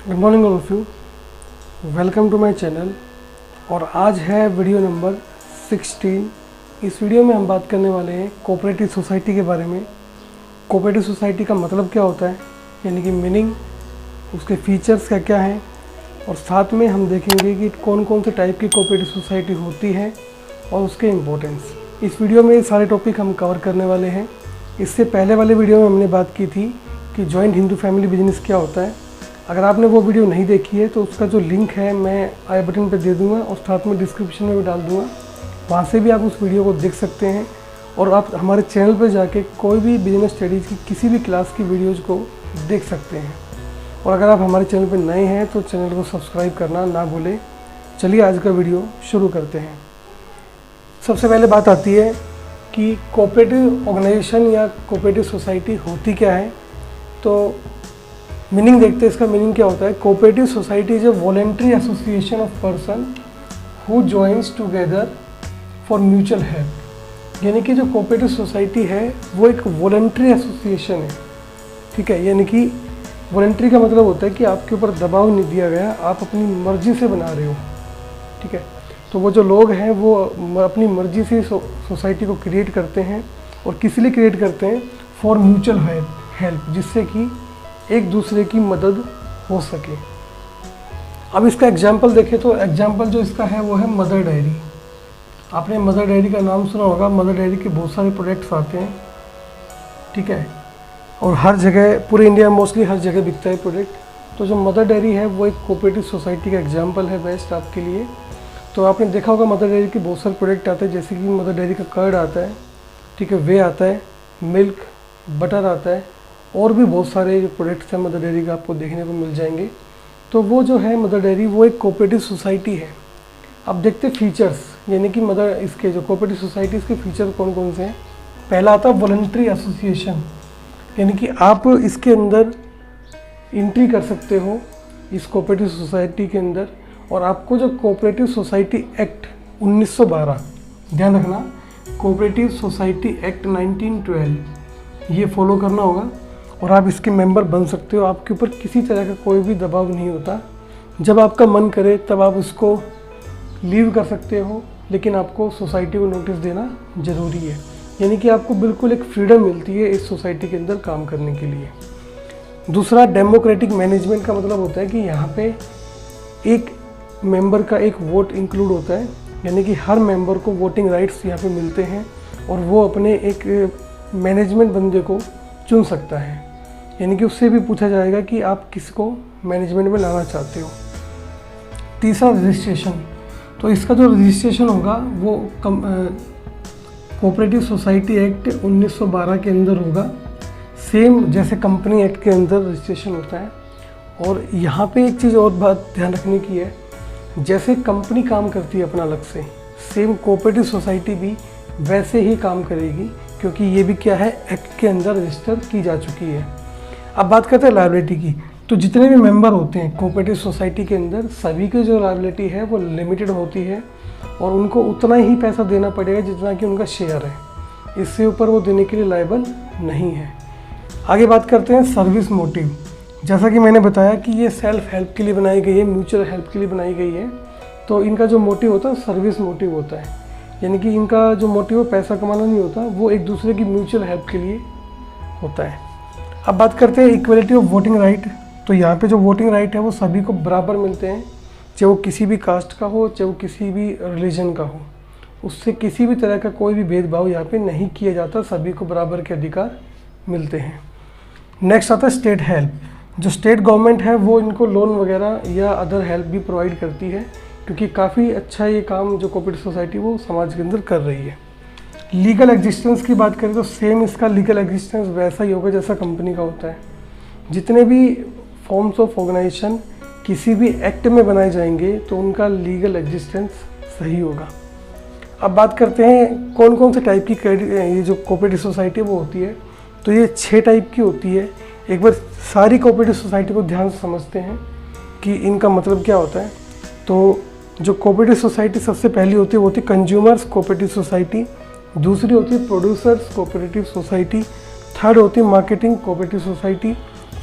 Good morning all of you, welcome to my channel. और आज है वीडियो नंबर 16। इस वीडियो में हम बात करने वाले हैं कोऑपरेटिव सोसाइटी के बारे में। कोऑपरेटिव सोसाइटी का मतलब क्या होता है, यानी कि मीनिंग, उसके फीचर्स क्या क्या हैं, और साथ में हम देखेंगे कि कौन कौन से टाइप की कोऑपरेटिव सोसाइटी होती है और उसके इम्पोर्टेंस। इस वीडियो में ये सारे टॉपिक हम कवर करने वाले हैं। इससे पहले वाले वीडियो में हमने बात की थी कि जॉइंट हिंदू फैमिली बिजनेस क्या होता है। अगर आपने वो वीडियो नहीं देखी है तो उसका जो लिंक है मैं आई बटन पे दे दूंगा और साथ में डिस्क्रिप्शन में भी डाल दूंगा, वहाँ से भी आप उस वीडियो को देख सकते हैं। और आप हमारे चैनल पर जाके कोई भी बिजनेस स्टडीज़ की किसी भी क्लास की वीडियोज़ को देख सकते हैं। और अगर आप हमारे चैनल पर नए हैं तो चैनल को सब्सक्राइब करना ना भूलें। चलिए आज का वीडियो शुरू करते हैं। सबसे पहले बात आती है कि कोऑपरेटिव ऑर्गेनाइजेशन या कोऑपरेटिव सोसाइटी होती क्या है। तो मीनिंग देखते हैं, इसका मीनिंग क्या होता है। Cooperative society is a voluntary association of person who joins together for mutual help. यानी कि जो कोऑपरेटिव सोसाइटी है वो एक वॉलेंट्री एसोसिएशन है, ठीक है। यानी कि वॉलेंट्री का मतलब होता है कि आपके ऊपर दबाव नहीं दिया गया, आप अपनी मर्जी से बना रहे हो, ठीक है। तो वो जो लोग हैं वो अपनी मर्जी से सोसाइटी को क्रिएट करते हैं। और किस लिए क्रिएट करते हैं? फॉर म्यूचुअल हेल्प, जिससे कि एक दूसरे की मदद हो सके। अब इसका एग्जाम्पल देखें तो एग्जाम्पल जो इसका है वो है मदर डायरी। आपने मदर डायरी का नाम सुना होगा। मदर डायरी के बहुत सारे प्रोडक्ट्स आते हैं, ठीक है, और हर जगह, पूरे इंडिया में मोस्टली हर जगह बिकता है प्रोडक्ट। तो जो मदर डायरी है वो एक कोऑपरेटिव सोसाइटी का एग्जाम्पल है, बेस्ट आपके लिए। तो आपने देखा होगा मदर डेयरी के बहुत सारे प्रोडक्ट आते हैं, जैसे कि मदर डेयरी का कर्ड आता है, ठीक है, वे आता है, मिल्क, बटर आता है, और भी बहुत सारे जो प्रोडक्ट्स हैं मदर डेयरी का आपको देखने को मिल जाएंगे। तो वो जो है मदर डेयरी वो एक कोऑपरेटिव सोसाइटी है। अब देखते हैं फीचर्स, यानी कि इसके जो कोऑपरेटिव सोसाइटीज़ के फीचर कौन कौन से हैं। पहला आता है वॉलंटरी एसोसिएशन, यानी कि आप इसके अंदर एंट्री कर सकते हो इस कोऑपरेटिव सोसाइटी के अंदर। और आपको जो कोऑपरेटिव सोसाइटी एक्ट 1912, ध्यान रखना, कोऑपरेटिव सोसाइटी एक्ट 1912 ये फॉलो करना होगा और आप इसके मेंबर बन सकते हो। आपके ऊपर किसी तरह का कोई भी दबाव नहीं होता। जब आपका मन करे तब आप उसको लीव कर सकते हो, लेकिन आपको सोसाइटी को नोटिस देना ज़रूरी है। यानी कि आपको बिल्कुल एक फ्रीडम मिलती है इस सोसाइटी के अंदर काम करने के लिए। दूसरा, डेमोक्रेटिक मैनेजमेंट का मतलब होता है कि यहाँ पे एक मेंबर का एक वोट इंक्लूड होता है, यानी कि हर मेंबर को वोटिंग राइट्स यहाँ पे मिलते हैं और वो अपने एक मैनेजमेंट बंदे को चुन सकता है। यानी कि उससे भी पूछा जाएगा कि आप किसको मैनेजमेंट में लाना चाहते हो। तीसरा, रजिस्ट्रेशन। तो इसका जो रजिस्ट्रेशन होगा वो कोऑपरेटिव सोसाइटी एक्ट 1912 के अंदर होगा, सेम जैसे कंपनी एक्ट के अंदर रजिस्ट्रेशन होता है। और यहाँ पे एक चीज़ और बात ध्यान रखने की है, जैसे कंपनी काम करती है अपना अलग से, सेम कोऑपरेटिव सोसाइटी भी वैसे ही काम करेगी, क्योंकि ये भी क्या है, एक्ट के अंदर रजिस्टर की जा चुकी है। अब बात करते हैं लायबिलिटी की। तो जितने भी मेंबर होते हैं कोऑपरेटिव सोसाइटी के अंदर, सभी की जो लायबिलिटी है वो लिमिटेड होती है और उनको उतना ही पैसा देना पड़ेगा जितना कि उनका शेयर है। इससे ऊपर वो देने के लिए लायबल नहीं है। आगे बात करते हैं सर्विस मोटिव। जैसा कि मैंने बताया कि ये सेल्फ हेल्प के लिए बनाई गई है, म्यूचुअल हेल्प के लिए बनाई गई है। तो इनका जो मोटिव होता है सर्विस मोटिव होता है, यानी कि इनका जो मोटिव है पैसा कमाना नहीं होता, वो एक दूसरे की म्यूचुअल हेल्प के लिए होता है। अब बात करते हैं इक्वलिटी ऑफ वोटिंग राइट। तो यहाँ पे जो वोटिंग राइट है वो सभी को बराबर मिलते हैं, चाहे वो किसी भी कास्ट का हो, चाहे वो किसी भी रिलीजन का हो। उससे किसी भी तरह का कोई भी भेदभाव यहाँ पे नहीं किया जाता, सभी को बराबर के अधिकार मिलते हैं। नेक्स्ट आता है स्टेट हेल्प। जो स्टेट गवर्नमेंट है वो इनको लोन वगैरह या अदर हेल्प भी प्रोवाइड करती है, क्योंकि काफ़ी अच्छा ये काम जो कोऑपरेटिव सोसाइटी वो समाज के अंदर कर रही है। लीगल एग्जिस्टेंस की बात करें तो सेम इसका लीगल एग्जिस्टेंस वैसा ही होगा जैसा कंपनी का होता है। जितने भी फॉर्म्स ऑफ ऑर्गेनाइजेशन किसी भी एक्ट में बनाए जाएंगे तो उनका लीगल एग्जिस्टेंस सही होगा। अब बात करते हैं कौन कौन से टाइप की ये जो कोऑपरेटिव सोसाइटी वो होती है। तो ये 6 टाइप की होती है। एक बार सारी कोऑपरेटिव सोसाइटी को ध्यान से समझते हैं कि इनका मतलब क्या होता है। तो जो कोऑपरेटिव सोसाइटी सबसे पहली होती है वो होती है कंज्यूमर्स कोऑपरेटिव सोसाइटी, दूसरी होती है प्रोड्यूसर्स कोऑपरेटिव सोसाइटी, थर्ड होती है मार्केटिंग कोऑपरेटिव सोसाइटी,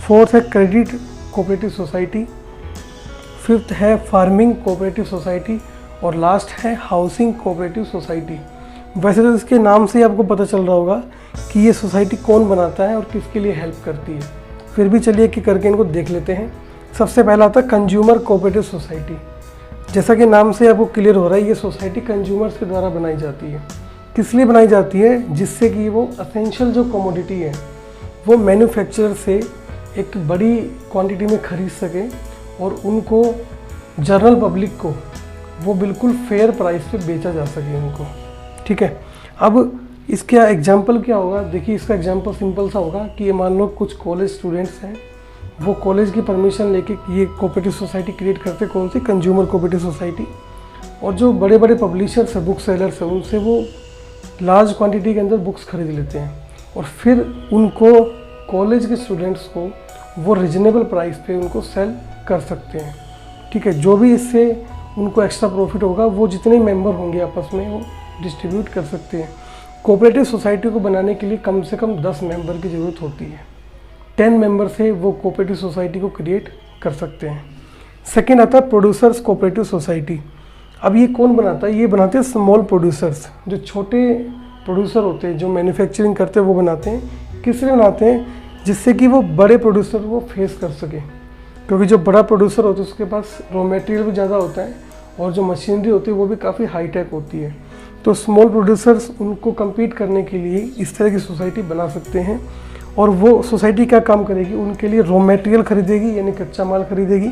फोर्थ है क्रेडिट कोऑपरेटिव सोसाइटी, फिफ्थ है फार्मिंग कोऑपरेटिव सोसाइटी और लास्ट है हाउसिंग कोऑपरेटिव सोसाइटी। वैसे तो इसके नाम से ही आपको पता चल रहा होगा कि ये सोसाइटी कौन बनाता है और किसके लिए हेल्प करती है, फिर भी चलिए कि करके इनको देख लेते हैं। सबसे पहला आता है कंज्यूमर कोऑपरेटिव सोसाइटी। जैसा कि नाम से आपको क्लियर हो रहा है, ये सोसाइटी कंज्यूमर्स के द्वारा बनाई जाती है। किस लिए बनाई जाती है? जिससे कि वो असेंशियल जो कमोडिटी है वो मैन्युफैक्चरर से एक बड़ी क्वांटिटी में खरीद सके और उनको जनरल पब्लिक को वो बिल्कुल फेयर प्राइस पे बेचा जा सके उनको। ठीक है, अब इसका एग्जाम्पल क्या होगा? देखिए, इसका एग्जाम्पल सिंपल सा होगा कि ये मान लो कुछ कॉलेज स्टूडेंट्स हैं, वो कॉलेज की परमिशन लेके ये कोऑपरेटिव सोसाइटी क्रिएट करते, कौन सी? Consumer cooperative society. और जो बड़े बड़े पब्लिशर्स हैं, बुक सेलर्स हैं, उनसे वो लार्ज क्वांटिटी के अंदर बुक्स खरीद लेते हैं और फिर उनको कॉलेज के स्टूडेंट्स को वो रिजनेबल प्राइस पे उनको सेल कर सकते हैं। ठीक है, जो भी इससे उनको एक्स्ट्रा प्रॉफिट होगा वो जितने मेंबर होंगे आपस में वो डिस्ट्रीब्यूट कर सकते हैं। कोऑपरेटिव सोसाइटी को बनाने के लिए कम से कम 10 मेंबर की ज़रूरत होती है। 10 मेंबर से वो कोऑपरेटिव सोसाइटी को क्रिएट कर सकते हैं। सेकेंड आता है प्रोड्यूसर्स कोऑपरेटिव सोसाइटी। अब ये कौन बनाता है? ये बनाते हैं स्मॉल प्रोड्यूसर्स, जो छोटे प्रोड्यूसर होते हैं जो मैन्युफैक्चरिंग करते हैं वो बनाते हैं। किस लिए बनाते हैं? जिससे कि वो बड़े प्रोड्यूसर वो फेस कर सके, क्योंकि जो बड़ा प्रोड्यूसर होता है उसके पास रॉ मटेरियल भी ज़्यादा होता है और जो मशीनरी होती है वो भी काफ़ी हाईटेक होती है। तो स्मॉल प्रोड्यूसर्स उनको compete करने के लिए इस तरह की सोसाइटी बना सकते हैं। और वो सोसाइटी क्या काम करेगी? उनके लिए रॉ मटेरियल खरीदेगी, यानी कच्चा माल खरीदेगी,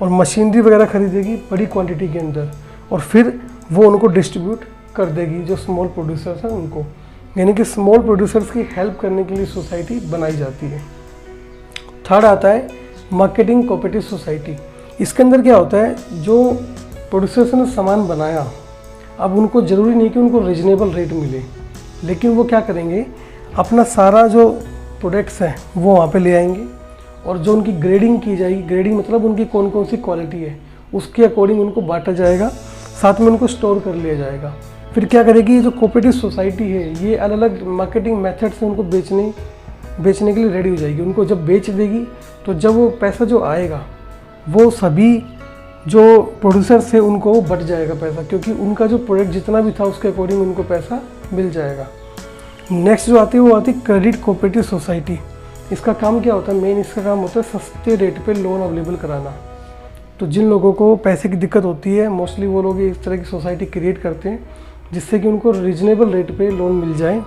और मशीनरी वगैरह खरीदेगी बड़ी क्वांटिटी के अंदर, और फिर वो उनको डिस्ट्रीब्यूट कर देगी जो स्मॉल प्रोड्यूसर्स हैं उनको। यानी कि स्मॉल प्रोड्यूसर्स की हेल्प करने के लिए सोसाइटी बनाई जाती है। थर्ड आता है मार्केटिंग कोऑपरेटिव सोसाइटी। इसके अंदर क्या होता है? जो प्रोड्यूसर्स ने सामान बनाया, अब उनको ज़रूरी नहीं कि उनको रीजनेबल रेट मिले, लेकिन वो क्या करेंगे? अपना सारा जो प्रोडक्ट्स हैं वो वहाँ पे ले आएंगे और जो उनकी ग्रेडिंग की जाएगी, ग्रेडिंग मतलब उनकी कौन कौन सी क्वालिटी है उसके अकॉर्डिंग उनको बांटा जाएगा, साथ में उनको स्टोर कर लिया जाएगा। फिर क्या करेगी? ये जो कोऑपरेटिव सोसाइटी है ये अलग अलग मार्केटिंग मेथड से उनको बेचने के लिए रेडी हो जाएगी। उनको जब बेच देगी तो जब वो पैसा जो आएगा वो सभी जो प्रोड्यूसर्स है उनको वो बट जाएगा पैसा, क्योंकि उनका जो प्रोडक्ट जितना भी था उसके अकॉर्डिंग उनको पैसा मिल जाएगा। नेक्स्ट जो आती है वो आती है क्रेडिट कोऑपरेटिव सोसाइटी। इसका काम क्या होता है? मेन इसका काम होता है सस्ते रेट पे लोन अवेलेबल कराना। तो जिन लोगों को पैसे की दिक्कत होती है मोस्टली वो लोग इस तरह की सोसाइटी क्रिएट करते हैं जिससे कि उनको रीजनेबल रेट पे लोन मिल जाए।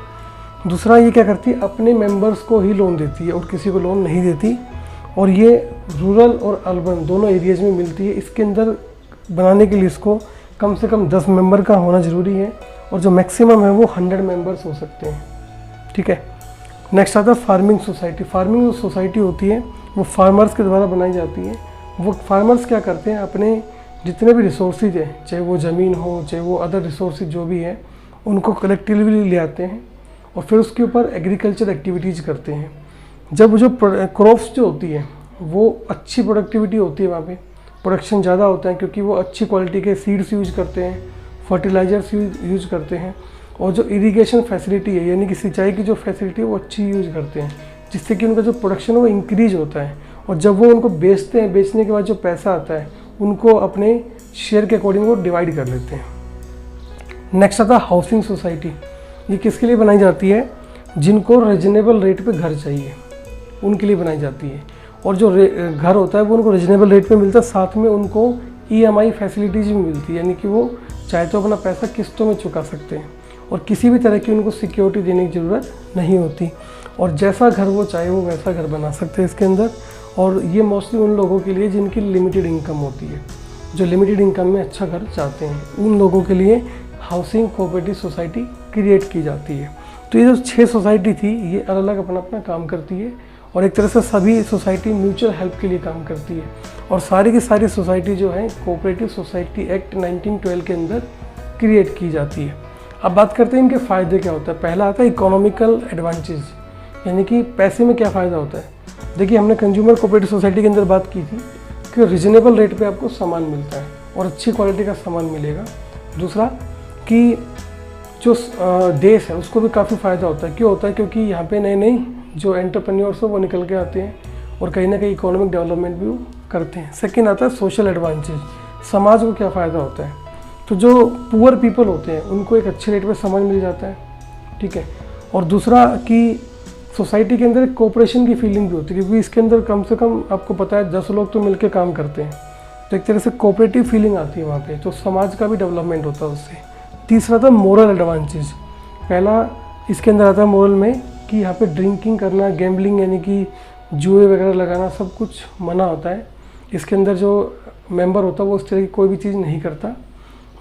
दूसरा, ये क्या करती है? अपने मेंबर्स को ही लोन देती है और किसी को लोन नहीं देती, और ये रूरल और अर्बन दोनों एरियाज़ में मिलती है। इसके अंदर बनाने के लिए इसको कम से कम 10 मेंबर का होना ज़रूरी है और जो मैक्सिमम है वो 100 मेंबर्स हो सकते हैं। ठीक है, नेक्स्ट आता है फार्मिंग सोसाइटी। फार्मिंग जो सोसाइटी होती है वो फार्मर्स के द्वारा बनाई जाती है। वो फार्मर्स क्या करते हैं? अपने जितने भी रिसोर्सेज हैं, चाहे वो ज़मीन हो चाहे वो अदर रिसोर्सेज जो भी है, उनको कलेक्टिवली ले आते हैं और फिर उसके ऊपर एग्रीकल्चर एक्टिविटीज़ करते हैं। जब जो क्रॉप्स जो होती है वो अच्छी प्रोडक्टिविटी होती है, वहाँ पे प्रोडक्शन ज़्यादा होता है क्योंकि वो अच्छी क्वालिटी के सीड्स यूज करते हैं, फर्टिलाइजर्स यूज करते हैं, और जो इरिगेशन फैसिलिटी है यानी कि सिंचाई की जो फैसिलिटी है वो अच्छी यूज करते हैं, जिससे कि उनका जो प्रोडक्शन है वो इंक्रीज होता है। और जब वो उनको बेचते हैं, बेचने के बाद जो पैसा आता है उनको अपने शेयर के अकॉर्डिंग वो डिवाइड कर लेते हैं। नेक्स्ट आता है हाउसिंग सोसाइटी। ये किसके लिए बनाई जाती है? जिनको रीजनेबल रेट पे घर चाहिए उनके लिए बनाई जाती है। और जो घर होता है वो उनको रीजनेबल रेट पे मिलता है, साथ में उनको EMI फैसिलिटीज भी मिलती है, यानी कि वो चाहे तो अपना पैसा किस्तों में चुका सकते हैं और किसी भी तरह की उनको सिक्योरिटी देने की ज़रूरत नहीं होती, और जैसा घर वो चाहे वो वैसा घर बना सकते हैं इसके अंदर। और ये मोस्टली उन लोगों के लिए जिनकी लिमिटेड इनकम होती है, जो लिमिटेड इनकम में अच्छा घर चाहते हैं, उन लोगों के लिए हाउसिंग कोऑपरेटिव सोसाइटी क्रिएट की जाती है। तो ये जो 6 सोसाइटी थी ये अलग अलग अपना अपना काम करती है और एक तरह से सभी सोसाइटी म्यूचुअल हेल्प के लिए काम करती है, और सारी की सारी सोसाइटी जो है कोऑपरेटिव सोसाइटी एक्ट 1912 के अंदर क्रिएट की जाती है। अब बात करते हैं इनके फ़ायदे क्या होता है। पहला आता है इकोनॉमिकल एडवांटेज, यानी कि पैसे में क्या फ़ायदा होता है। देखिए, हमने कंज्यूमर कोऑपरेटिव सोसाइटी के अंदर बात की थी कि रिजनेबल रेट पे आपको सामान मिलता है और अच्छी क्वालिटी का सामान मिलेगा। दूसरा कि जो देश है उसको भी काफ़ी फ़ायदा होता है। क्यों होता है? क्योंकि यहाँ पे नए नए जो एंटरप्रेन्योर्स हो वो निकल के आते हैं और कहीं ना कहीं इकोनॉमिक डेवलपमेंट भी वो करते हैं। सेकेंड आता है सोशल एडवांटेज, समाज को क्या फ़ायदा होता है। तो जो पुअर पीपल होते हैं उनको एक अच्छे रेट पे समझ मिल जाता है, ठीक है। और दूसरा कि सोसाइटी के अंदर एक कोऑपरेशन की फीलिंग भी होती है, क्योंकि इसके अंदर कम से कम आपको पता है 10 लोग तो मिलकर काम करते हैं, तो एक तरह से कोऑपरेटिव फीलिंग आती है वहाँ पे, तो समाज का भी डेवलपमेंट होता है उससे। तीसरा था मोरल एडवांटेज। पहला इसके अंदर आता है मोरल में कि यहाँ पे ड्रिंकिंग करना, गैम्बलिंग यानी कि जुए वगैरह लगाना सब कुछ मना होता है। इसके अंदर जो मेंबर होता है वो उस तरह की कोई भी चीज़ नहीं करता।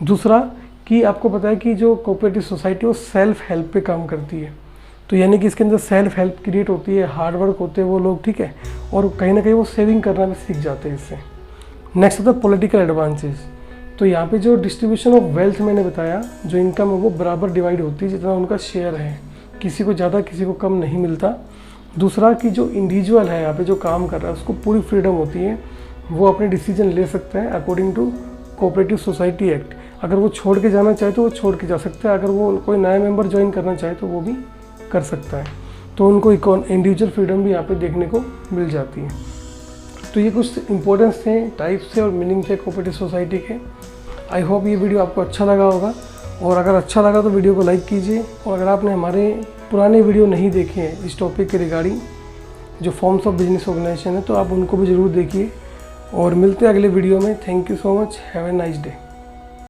दूसरा कि आपको पता है कि जो कोऑपरेटिव सोसाइटी वो सेल्फ हेल्प पे काम करती है, तो यानी कि इसके अंदर सेल्फ हेल्प क्रिएट होती है, हार्ड वर्क होते हैं वो लोग, ठीक है, और कहीं ना कहीं वो सेविंग करना भी सीख जाते हैं इससे। नेक्स्ट होता है पॉलिटिकल एडवांटेज। तो यहाँ पे जो डिस्ट्रीब्यूशन ऑफ वेल्थ मैंने बताया, जो इनकम है वो बराबर डिवाइड होती है जितना उनका शेयर है, किसी को ज़्यादा किसी को कम नहीं मिलता। दूसरा कि जो इंडिविजुअल है यहाँ पे जो काम कर रहा है उसको पूरी फ्रीडम होती है, वो अपने डिसीजन ले सकता है according to cooperative society act. अगर वो छोड़ के जाना चाहे तो वो छोड़ के जा सकता है, अगर वो कोई नया मेंबर ज्वाइन करना चाहे तो वो भी कर सकता है। तो उनको इंडिविजुअल फ्रीडम भी यहाँ पे देखने को मिल जाती है। तो ये कुछ इंपॉर्टेंस थे, टाइप्स थे और मीनिंग थे कोऑपरेटिव सोसाइटी के। आई होप ये वीडियो आपको अच्छा लगा होगा, और अगर अच्छा लगा तो वीडियो को लाइक कीजिए, और अगर आपने हमारे पुराने वीडियो नहीं देखे हैं इस टॉपिक के रिगार्डिंग जो फॉर्म्स ऑफ बिजनेस ऑर्गेनाइजेशन है तो आप उनको भी ज़रूर देखिए। और मिलते हैं अगले वीडियो में। Thank you so much, have a nice day.